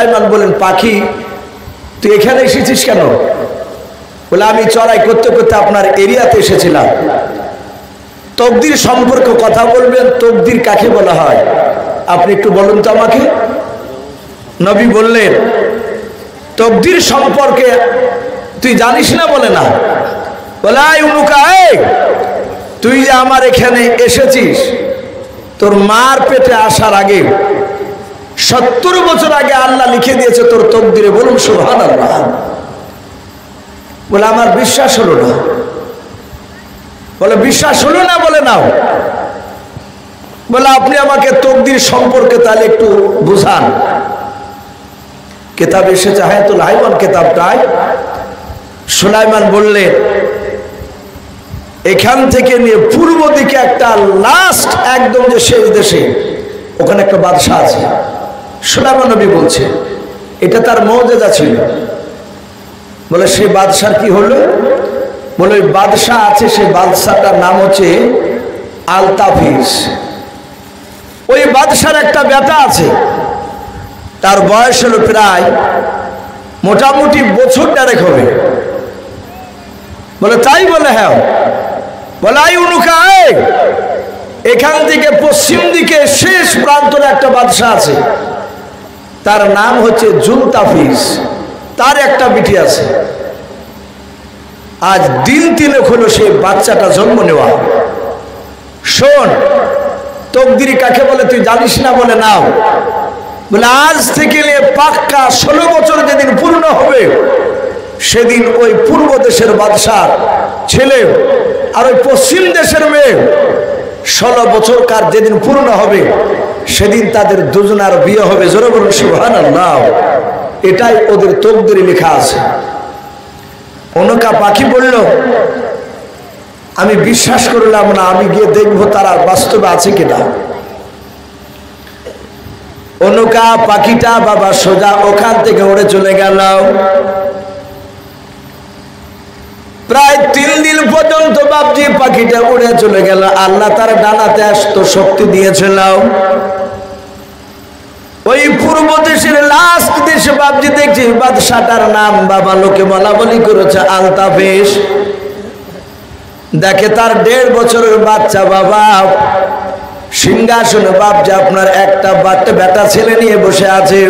সুলাইমান বলেন, পাখি তুই এখানে এসেছিস কেন? বলে, আমি চড়াই করতে করতে আপনার এরিয়াতে এসেছিলাম। তকদির সম্পর্কে কথা বলবেন, তকদির কাকে বলা হয় আপনি একটু বলুন তো আমাকে। নবী বললেন, তকদির সম্পর্কে তুই জানিস না? বলে, না। বলে, আয় উনুকা, তুই যে আমার এখানে এসেছিস, তোর মার পেটে আসার আগে 70 বছর আগে আল্লাহ লিখে দিয়েছে তোর তকদিরে। বলুন সুবহানাল্লাহ। বলে, আমার বিশ্বাস হলো না। বলে, বিশ্বাস হলো না? বলে, নাও। বলে, আপনি আমাকে তকদির সম্পর্কে তাহলে একটু বুঝান। কিতাব এসেছে হায়াতুল হাইওয়ান কিতাবটায়। সুলাইমান বললেন, এখান থেকে নিয়ে পূর্ব দিকে একটা লাস্ট একদম যে শেষ দেশে, ওখানে একটা বাদশা আছে। সুলাইমান নবী বলছে এটা তার মুজিজা ছিল। বলে, সেই বাদশার কি হলো? বলে, ওই বাদশা আছে, সেই বাদশাটার নাম হচ্ছে আলতাফিস। ওই বাদশার একটা বেটা আছে, তার বয়স হলো প্রায় মোটামুটি বছর 1.5 হবে। বলে, তাই? বলে, হ্যাঁ। বলে, আই উনুকা, এখান থেকে পশ্চিম দিকে শেষ প্রান্তরে একটা বাদশা আছে, তার নাম হচ্ছে জুলতাফিস। তার একটা বিটি আছে। আজ দিন 3 হলো সেই বাচ্চাটা জন্ম নেওয়া। শোন, তকদির কাকে বলে তুই জানিস না? বলে, নাও। বলে, আজ থেকে নিয়ে পাক্কা 16 বছর যেদিন পূর্ণ হবে, সেদিন ওই পূর্ব দেশের বাদশার ছেলে আর ওই পশ্চিম দেশের মেয়ে 16 বছর কার যেদিন পূর্ণ হবে, সেদিন তাদের দুজনার বিয়ে হবে। জোরে বলুন সুবহানাল্লাহ। এটাই ওদের তকদিরে লেখা আছে। অনকা পাখি বলল, আমি বিশ্বাস করলাম না, আমি গিয়ে দেখবো তারা বাস্তবে আছে কিনা। অনকা পাখিটা বাবা সোজা ওখান থেকে উড়ে চলে গেল। প্রায় 3 দিন পর্যন্ত বাপজি পাখিটা উড়ে চলে গেল। আল্লাহ তার ডানাতে এত শক্তি দিয়েছিল। ওই পূর্ব দেশের লাস্ট দেশে বাপজি দেখছি বাদশাটার নাম বাবা লোকে বলা বলি করেছে আলতাফিস। দেখে তার 1.5 বছরের বাচ্চা বাবা সিংহাসনে বাপজি আপনার একটা বেটা ছেলে নিয়ে বসে আছে।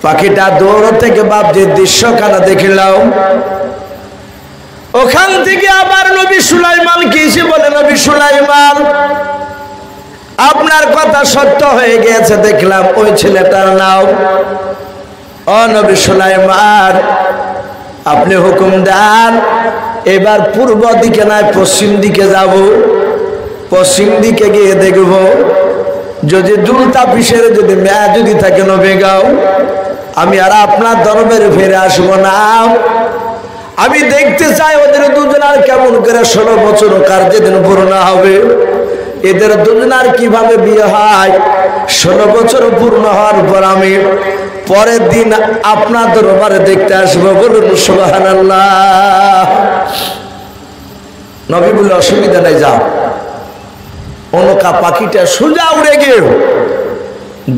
পাখিটা দৌড় থেকে বাপজি দৃশ্যখানা দেখিলাম। ওখান থেকে আবার নবী সুলাইমান কি এসে বলে, নবী সুলাইমান, আপনার কথা সত্য হয়ে গেছে, দেখলাম ওই ছেলেটার নাম। ও নবী সুলাইমান, আপনি হুকুম দেন, এবার পূর্ব দিকে নয় পশ্চিম দিকে যাব। পশ্চিম দিকে গিয়ে দেখব যদি জুলতাফিসের যদি মেয়ে যদি থাকে নবী গাও, আমি আর আপনার দরবারে ফিরে আসবো না। আমি দেখতে চাই ওদের দুজনার কেমন করে 16 বছর কার যেদিন পূর্ণ হবে, এদের দুজনার কিভাবে বিয়ে হয়। 16 বছর পূর্ণ হওয়ার পর আমি পরের দিন আপনার দরবারে দেখতে আসবো। বলুন সুবহানাল্লাহ। নবী বলে, অসুবিধা নাই, যাও। অনকা পাখিটা সোজা উড়ে গিয়ে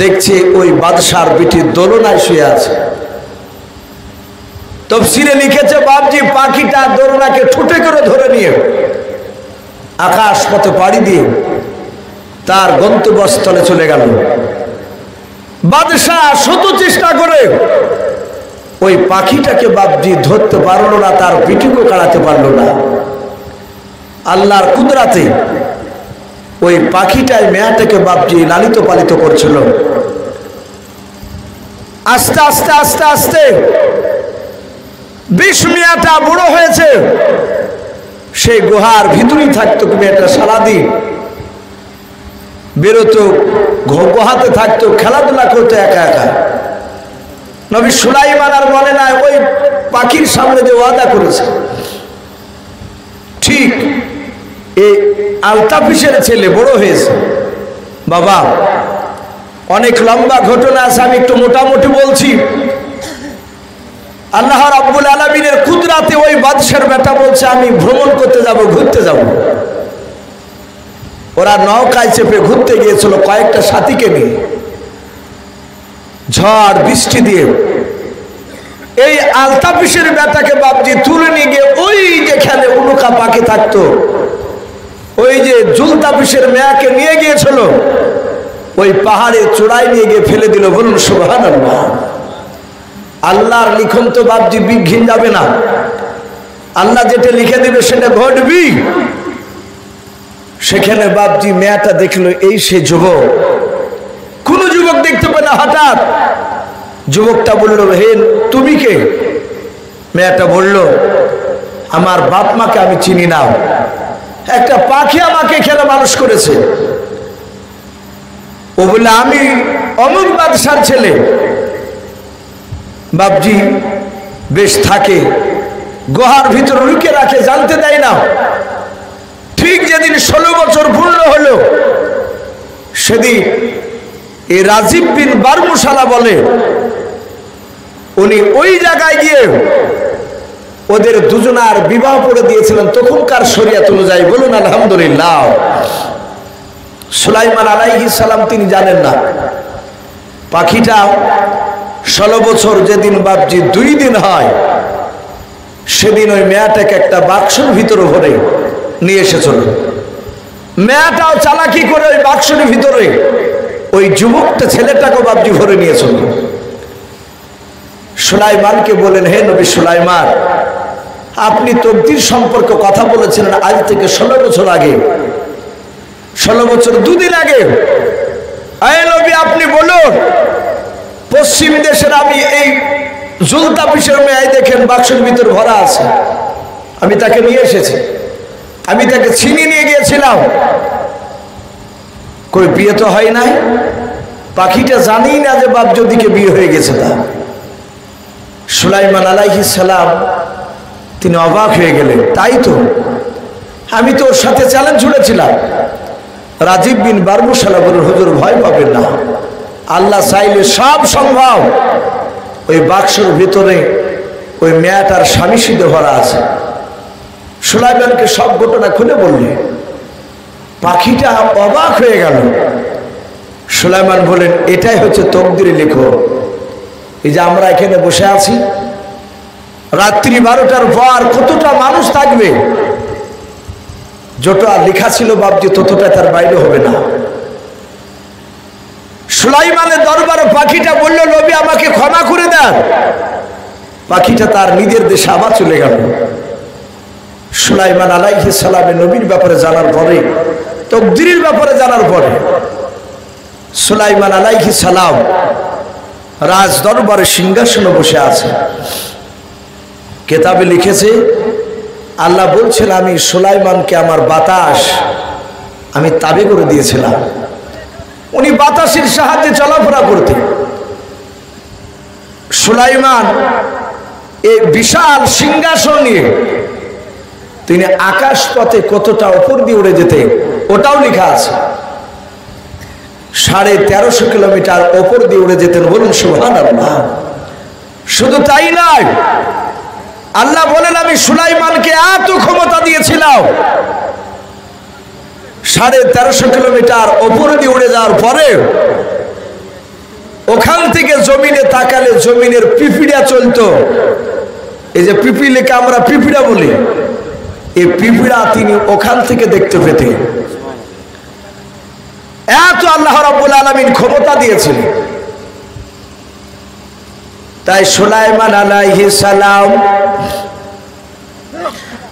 দেখছে ওই বাদশার বিটি দোলনায় শুয়ে আছে। তফসিরে লিখেছে বাপজি পাখিটা দোলনাকে ঠুটে করে ধরে নিয়ে আকাশ পথে পাড়ি দিয়ে তার গন্তব্যস্থলে চলে গেল। বাদশাহ শত চেষ্টা করে ওই পাখিটাকে বাপজি ধরতে পারলো না, তার পিঠুকে কাড়াতে পারলো না। আল্লাহর কুদরাতে ওই পাখিটাই মেয়েটাকে বাপজি লালিত পালিত করছিল। আস্তে আস্তে আস্তে আস্তে বেশ মেয়েটা বড় হয়েছে। সেই গুহার ভিতরেই থাকতো মেয়েটা, সারাদিন বেরোতো, গুহাতে থাকতো, খেলাধুলা করতো একা একা। নবী সুলাইমান আর মনে নাই ওই পাখির সামনে যে ওয়াদা করেছে, ঠিক এই আলতাফিসের ছেলে বড় হয়েছে। বাবা অনেক লম্বা ঘটনা আছে, আমি একটু মোটামুটি বলছি। আল্লাহ রাব্বুল আলামিনের কুদরাতে ওই বাদশার বেটা বলছে আমি ভ্রমণ করতে যাব, ঘুরতে যাব। ওরা নৌকায় চেপে ঘুরতে গিয়েছিল কয়েকটা সাথীকে নিয়ে। ঝড় বৃষ্টি দিয়ে এই আলতাফিসের বেটাকে বাপজি তুলে নিয়ে গিয়ে ওই যেখানে উলুকা পাখি থাকতো, ওই যে জুলতাফিসের মেয়াকে নিয়ে গিয়েছিল, ওই পাহাড়ে চূড়ায় নিয়ে গিয়ে ফেলে দিল। বলুন সুবহানাল্লাহ। আল্লাহর লিখন তো বাপজি বিঘ্ন যাবে না, আল্লাহ যেটা লিখে দিবে সেটা ঘটবি। সেখানে বাপজি মেয়াটা দেখলো এই সে যুবক, কোন যুবক দেখতে পেল না। হঠাৎ যুবকটা বলল, হে তুমি কে? মেয়েটা বলল, আমার বাপ মাকে আমি চিনি না, একটা পাখি আমাকে খেলে মানুষ করেছে। ও বললে আমি অমুক বাদশার ছেলে। বাপজি বেশ থাকে, গুহার ভিতর লুকিয়ে রাখে, জানতে দেয় না। ঠিক যেদিন 16 বছর পূর্ণ হলো, সেদিন এই রাজীব বিন বারমুশালা বলে, উনি ওই জায়গায় গিয়ে ওদের দুজনার বিবাহ করে দিয়েছিলেন তখনকার শরিয়াত অনুযায়ী। বলুন আলহামদুলিল্লাহ। সুলাইমান আলাইহিস সালাম তিনি জানেন না। পাখিটা 16 বছর যেদিন বাপজি 2 দিন হয়, সেদিন ওই মেয়াটাকে একটা বাক্সের ভিতরে ভরে নিয়ে এসেছিল। মেয়াটাও চালাকি করে ওই বাক্সের ভিতরে ওই যুবকটা ছেলেটাকে বাপজি ভরে নিয়েছিল। সুলাইমানকে বলেন, হে নবী সুলাইমান, আপনি তকদির সম্পর্কে কথা বলেছিলেন আজ থেকে 16 বছর আগে, 16 বছর 2 দিন আগে। হে নবী আপনি বলুন, পশ্চিম দেশের আমি এই জুলতাফিসের মেয়ে দেখেন বাক্সের ভিতর ভরা আছে, আমি তাকে নিয়ে এসেছি, আমি তাকে ছিনিয়ে নিয়ে গিয়েছিলাম। কই বিয়ে তো হয় নাই। পাখিটা জানি না যে বাপ যদিকে বিয়ে হয়ে গেছে। তা সুলাইমান আলাইহিস সালাম তিনি অবাক হয়ে গেলেন, তাই তো, আমি তো ওর সাথে চ্যালেঞ্জ ছুড়েছিলাম। রাজীব বিন বারমুশালা বলেন, হুজুর ভয় পাবেন না, আল্লাহ চাইলে সব সম্ভব। ওই বাক্সের ভিতরে ওই মেয়েটার স্বামী সিদ্ধ ভরা আছে। সুলাইমানকে সব ঘটনা খুলে বললে। পাখিটা অবাক হয়ে গেল। সুলাইমান বলেন, এটাই হচ্ছে তকদিরে লেখো। এই যে আমরা এখানে বসে আছি, রাত্রি 12টার পর কতটা মানুষ থাকবে, যতটা লেখা ছিল বাপজি ততটা তার বাইরে হবে না। সুলাইমানের দরবারে পাখিটা বলল, নবী আমাকে ক্ষমা করে দেন। পাখিটা তার নিজের দেশে আবার চলে গেল। সুলাইমান আলাইহিস সালামের নবীর ব্যাপারে জানার পরে, তকদিরের ব্যাপারে জানার পরে, সুলাইমান আলাইহিস সালাম রাজ দরবারে সিংহাসনে বসে আছে। কেতাবে লিখেছে, আল্লাহ বলছেন, আমি সুলাইমানকে আমার বাতাস আমি তাবে করে দিয়েছিলাম। উনি বাতাসের সাহায্যে চলাফেরা করতেন। সুলাইমান এই বিশাল সিংহাসন নিয়ে তিনি আকাশ পথে কতটা উপর দিয়ে উড়ে যেতেন, ওটাও লেখা আছে। 1350 কিলোমিটার উপর দিয়ে উড়ে যেতেন। বলুন সুবহানাল্লাহ। শুধু তাই নয়, আল্লাহ বলেন, আমি সুলাইমানকে এত ক্ষমতা দিয়েছিলাম, 1350 কিলোমিটার উপর দিয়ে উড়ে যাওয়ার পরে ওখান থেকে জমিনে তাকালে জমিনের পিপিড়া চলতো। এই যে পিপিলিকে আমরা পিপিড়া বলি, এই পিপিড়া তিনি ওখান থেকে দেখতে পেতেন। এত আল্লাহ রাব্বুল আলামিন ক্ষমতা দিয়েছিলেন। তাই সুলাইমান আলাইহিস সালাম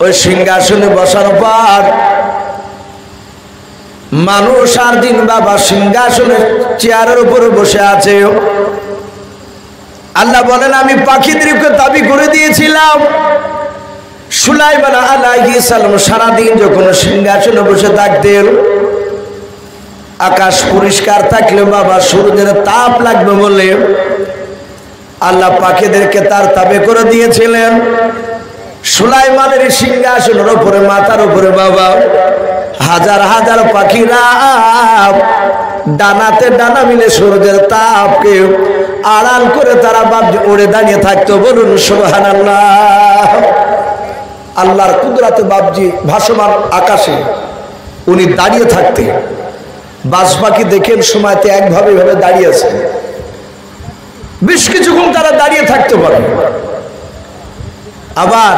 ওই সিংহাসনে বসার পর মানুষ আর দিন বাবা সিংহাসনের চেয়ারের উপরে বসে আছে। আল্লাহ বলেন, আমি পাখিদেরকে দাবি করে দিয়েছিলাম, সুলাইমান আলাইহিস সালাম সারাদিন যখন সিংহাসনে বসে থাকতেন, আকাশ পরিষ্কার থাকলে বাবা সূর্যের তাপ লাগবে বলে আল্লাহ পাখিদেরকে তার তাবে করে দিয়েছিলেন। সুলাইমানের সিংহাসনের উপরে, মাথার উপরে বাবা হাজার হাজার পাখিরা ডানাতে ডানা মিলে সূর্যের তাপকে আড়াল করে তারা বাপজি উড়ে দাঁড়িয়ে থাকতো। বলুন সুবহানাল্লাহ। আল্লাহর কুদরতে বাপজি ভাসমান আকাশে উনি দাঁড়িয়ে থাকতেন। বাজ পাখি দেখেন সময়তে একভাবে দাঁড়িয়ে আছে। বেশ কিছুক্ষণ তারা দাঁড়িয়ে থাকতে পারে। আবার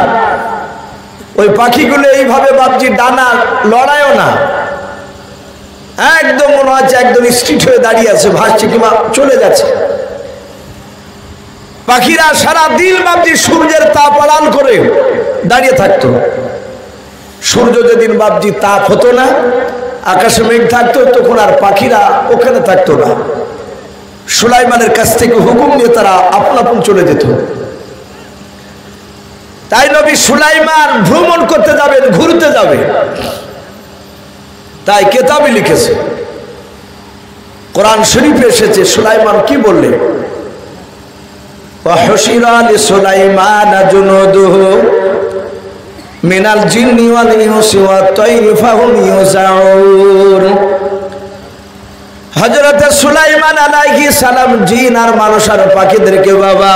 ওই পাখিগুলো এইভাবে বাপজি ডানা লড়ায়ও না, একদম মনে হচ্ছে একদম স্ট্রিট হয়ে দাঁড়িয়ে আছে, ভাসছে কিংবা চলে যাচ্ছে। পাখিরা সারা দিন বাপজি সূর্যের তাপ আড়াল করে দাঁড়িয়ে থাকতো। সূর্য যেদিন বাপজি তাপ হতো না, আকাশে মেঘ থাকতো, তখন আর পাখিরা ওখানে থাকতো না। সুলাইমানের কাছ থেকে হুকুম নিয়ে তারা আপন আপন চলে যেত। তাই নবী সুলাইমান ভ্রমণ করতে যাবেন, ঘুরতে যাবে, তাই কেতাবে লিখেছে, কোরআন শরীফে এসেছে। সুলাইমান কি বললেন? ওয়াহশিরা লিসুলাইমান জুনুদুহু মিনাল জিন্নি ওয়াল ইনসি ওয়াত তায়রি ফাহুম ইউজাউন। হযরত সুলাইমান আলাইহিস সালাম জিন আর মানুষ আর পাখিদেরকে বাবা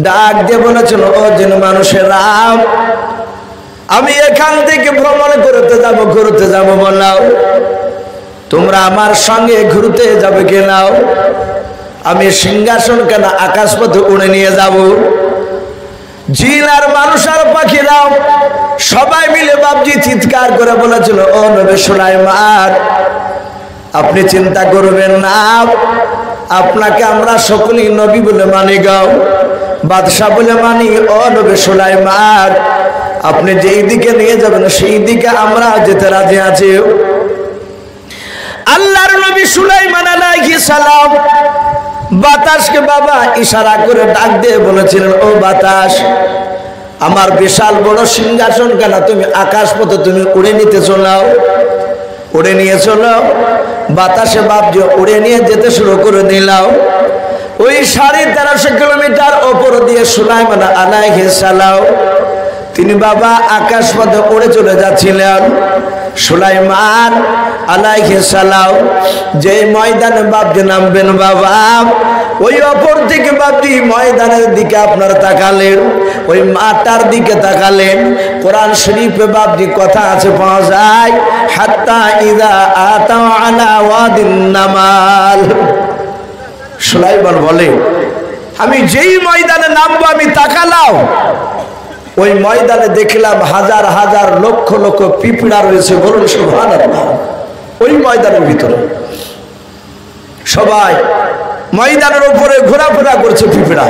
ডাক দিয়ে বলেছেন, ও জিন মানুষেরা, আমি এখান থেকে ভ্রমণ ঘুরতে যাব বলাও, তোমরা আমার সঙ্গে ঘুরতে যাবে কিনাও? আমি সিংহাসন কেন আকাশ পথে উড়ে নিয়ে যাব। জিন আর মানুষ আর পাখিরাও সবাই মিলে বাপজি চিৎকার করে বলেছিল, ও নবী সুলাইমান, আপনি চিন্তা করবেন না, আপনাকে আমরা সকলেই নবী বলে মানি গাও, বাদশা বলে মানি। ও নবী সুলাইমান, আপনি যেই দিকে নিয়ে যাবেন সেই দিকে আমরা যেতে রাজি আছি। আল্লাহর নবী সুলাইমান আলাইহিস সালাম বাতাসকে বাবা ইশারা করে ডাক দিয়ে বলেছিলেন, ও বাতাস, আমার বিশাল বড় সিংহাসন কেন তুমি আকাশ পথে তুমি উড়ে নিতে চলাও, উড়ে নিয়ে চলো। বাতাসে বাপজি উড়ে নিয়ে যেতে শুরু করে দিলাও। ওই 1350 কিলোমিটার ওপর দিয়ে সুলাইমান আলাইহিস সালাম তিনি বাবা আকাশ পথে উড়ে চলে যাচ্ছিলেন। সুলাইমান আলাইহিস সালাম যে ময়দানে বাপজি নামবেন বাবা, ওই অপর থেকে বাপজি ময়দানের দিকে আপনার তাকালেন, ওই মাটার দিকে তাকালেন। কোরআন শরীফে বাপজি কথা আছে, পাওয়া যায়, হাত্তা ইযা আতাও আলা ওয়াদিন নামাল। সুলাইমান বলে, আমি যেই ময়দানে নামবো আমি তাকালাম, ওই ময়দানে দেখলাম হাজার হাজার লক্ষ লক্ষ পিঁপড়া রয়েছে। বলুন সুবহানাল্লাহ। ওই ময়দানের ভিতরে সবাই ময়দানের উপরে ঘোরাফেরা করছে পিঁপড়া।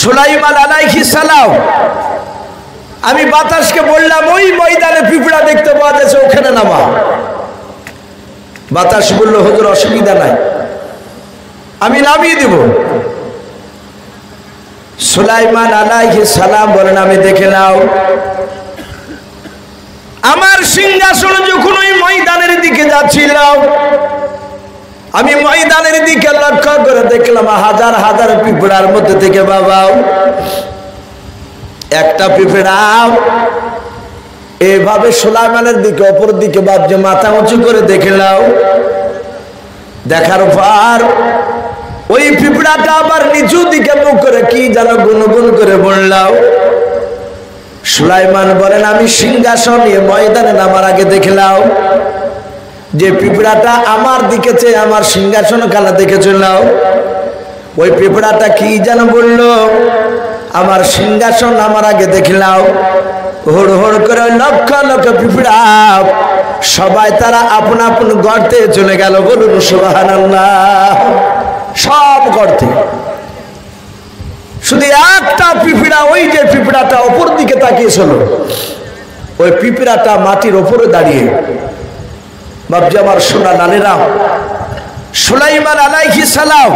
সুলাইমান আলাইহিস সালাম আমি বাতাসকে বললাম, ওই ময়দানে পিঁপড়া দেখতে পাওয়া যাচ্ছে, ওখানে নামা। বাতাস বলল, হুজুর অসুবিধা নাই, আমি নামিয়ে দেব। সুলাইমান আলাইহিস সালাম বলেন, আমি দেখে নাও, আমার সিংহাসন যখন ওই ময়দানের দিকে যাচ্ছিল, আমি ময়দানের দিকে লক্ষ্য করে দেখলাম হাজার হাজার পিঁপড়ার মধ্যে থেকে বাবা একটা পিঁপড়া এভাবে সুলাইমানের দিকে অপর দিকে বাপজি মাথা উঁচু করে দেখলাম। দেখার পর ওই পিঁপড়াটা আবার নিচু দিকে মুখ করে কি যেন গুনগুন করে বললাম। সুলাইমান বলেন, আমি সিংহাসন নিয়ে ময়দানে নামার আগে দেখলাম যে পিঁপড়াটা আমার দিকে চেয়ে আমার সিংহাসন খানা দেখেছিল। ওই পিঁপড়াটা কি যেন বলল, আমার সিংহাসন আমার আগে দেখলাম। হুড় হুড় করে লক্ষ লক্ষ পিঁপড়া সবাই তারা আপন আপন গর্তে চলে গেল। বলুন সুবহানাল্লাহ। সব গর্তে, শুধু একটা পিঁপড়া, ওই যে পিঁপড়াটা অপর দিকে তাকিয়েছিল, ওই পিঁপড়াটা মাটির ওপরে দাঁড়িয়ে। বাপজি আমার সোনা নানেরা, সুলাইমান আলাইহিস সালাম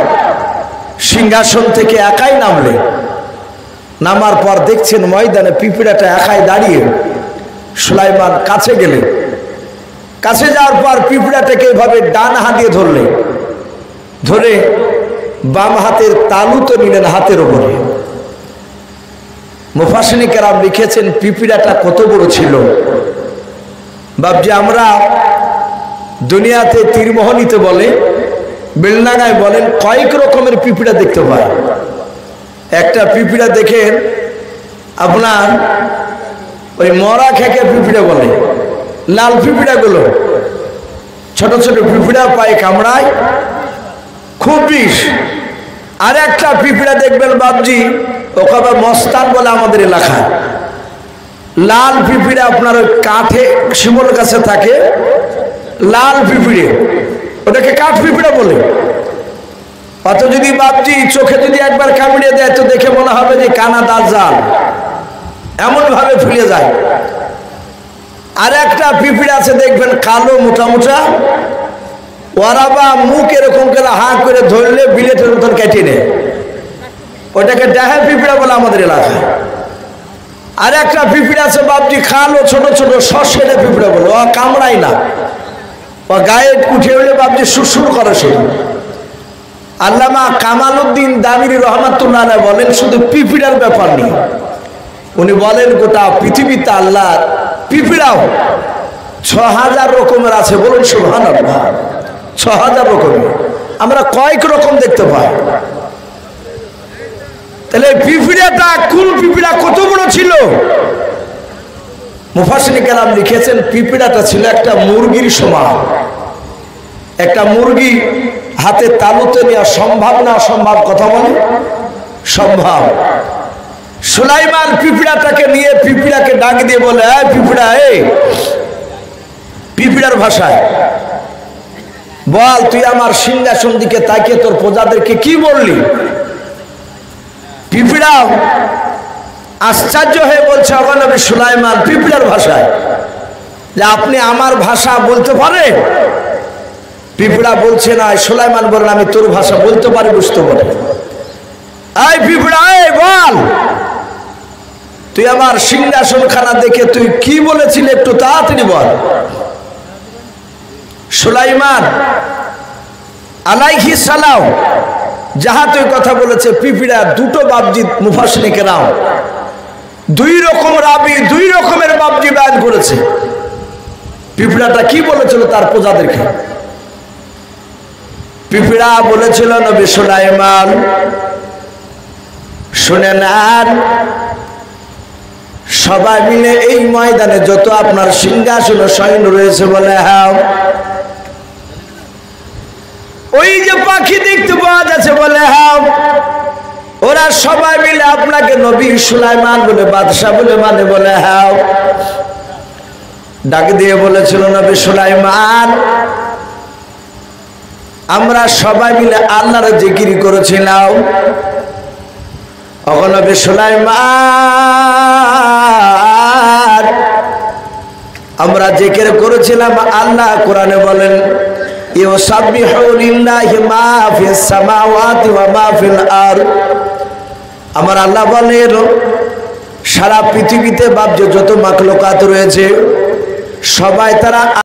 সিংহাসন থেকে একাই নামলে, নামার পর দেখছেন ময়দানে পিঁপড়াটা একাই দাঁড়িয়ে। সুলাইমান কাছে গেলে, কাছে যাওয়ার পর পিঁপড়াটাকে এভাবে ডান হাত দিয়ে ধরলে, ধরে বাম হাতের তালু তো নিলেন হাতের উপরে। মুফাসসিরিন কেরাম লিখেছেন পিঁপড়াটা কত বড় ছিল। বাপজি আমরা দুনিয়াতে তীরমোহনীতে বলে, বেলনাগায় বলেন, কয়েক রকমের পিঁপড়া দেখতে পায়। একটা পিঁপড়া দেখেন আপনার ওই মরা খেকে পিঁপড়া বলে, লাল পিঁপড়াগুলো ছোট ছোট পিঁপড়া পায়ে কামড়ায়, খুব বিষ। আর একটা পিঁপড়া দেখবেন বাবজি, ওকে মস্তান বলে আমাদের এলাকায়। লাল পিঁপড়ে আপনার ওই কাঠে শিমল গাছে থাকে, লাল পিঁপড়ে, ওটাকে কাঠ পিঁপড়া বলে। অত যদি বাবজি চোখে যদি একবার কামড়িয়ে দেয় তো দেখে মনে হবে যে কানা দাজ্জাল, এমন ভাবে ফুলে যায়। আর একটা পিঁপড়ে আছে দেখবেন কালো মোটা মোটা, ওরা বা মুখ এরকম করে হা করে ধরলে বিলেটের মতন কেটে নেয়, ওটাকে ডাহা পিঁপড়া বলে আমাদের এলাকায়। আর একটা পিঁপড়ে আছে বাবজি কালো ছোট ছোট সসেলে পিঁপড়া বলে, ও কামড়াই না, ও গায়ে উঠে উঠলে বাবজি সুরসুর করে শুধু। আল্লামা কামালউদ্দিন দামিরি রহমাতুল্লাহ আলাইহি বলেন শুধু পিঁপড়ার ব্যাপার নেই, উনি বলেন গোটা পৃথিবীতে আল্লাহ পিঁপড়াও ৬,০০০ রকমের আছে। বলুন সুবহানাল্লাহ, ৬,০০০ রকমের। আমরা কয়েক রকম দেখতে পাই। তাহলে পিঁপড়াটা কোন পিঁপড়া কত বড় ছিল? মুফাসসিরিন কেরাম লিখেছেন পিঁপড়াটা ছিল একটা মুরগির সমান। একটা মুরগি হাতে তালুতে নেওয়া সম্ভব না অসম্ভব? কথা বলে সম্ভব। সুলাইমান পিঁপড়াটাকে নিয়ে পিঁপড়াকে ডাক দিয়ে বলে, এই পিঁপড়া, এই পিঁপড়ার ভাষায় বল, তুই আমার সিংহাসন দিকে তাকিয়ে তোর প্রজাদেরকে কি বললি? পিঁপড়া আশ্চর্য হয়ে বলছে, ওগো নবী সুলাইমান, পিঁপড়ার ভাষায় যে আপনি আমার ভাষা বলতে পারেন? পিঁপড়া বলছে না। সুলাইমান বলেন, আমি তোর ভাষা বলতে পারি, বুঝতে পারি। এই পিঁপড়া, এই বল, তুই আমার সিংহাসন খানা দেখে তুই কি বলেছিলি, একটু তাড়াতাড়ি বল। সুলাইমান আলাইহিস সালাম যাহা তুই কথা বলেছে, পিঁপড়া দুটো বাবজি মুফাসসিরিন কেরাম দুই রকম রাবি দুই রকমের বাবজি বয়ান করেছে। পিঁপড়াটা কি বলেছিল তার প্রজাদেরকে? পিঁপড়া বলেছিল, নবী সুলাইমান শুনে নেন, সবাই মিলে এই ময়দানে যত আপনার সিংহাসন শয়ন রয়েছে, বলে হ্যাঁ, ওই যে পাখি দেখতে পাওয়া যাচ্ছে, বলে হ্যাঁ, ওরা সবাই মিলে আপনাকে নবী সুলাইমান বলে বাদশা বলে মানে, বলে হ্যাঁ। ডাক দিয়ে বলেছিল, নবী সুলাইমান, আমরা সবাই মিলে আল্লাহর জিকির করেছিলাম। ওগো নবী সুলাইমান, আমরা জিকির করেছিলাম। আল্লাহ কোরআনে বলেন, ইউসাব্বিহু লিল্লাহি মা ফিস সামাওয়াতি ওয়া মা ফিল আরদ। আমার আল্লাহ বলেন, সারা পৃথিবীতে বাবজে যত মাখলুকাত রয়েছে সবাই তারা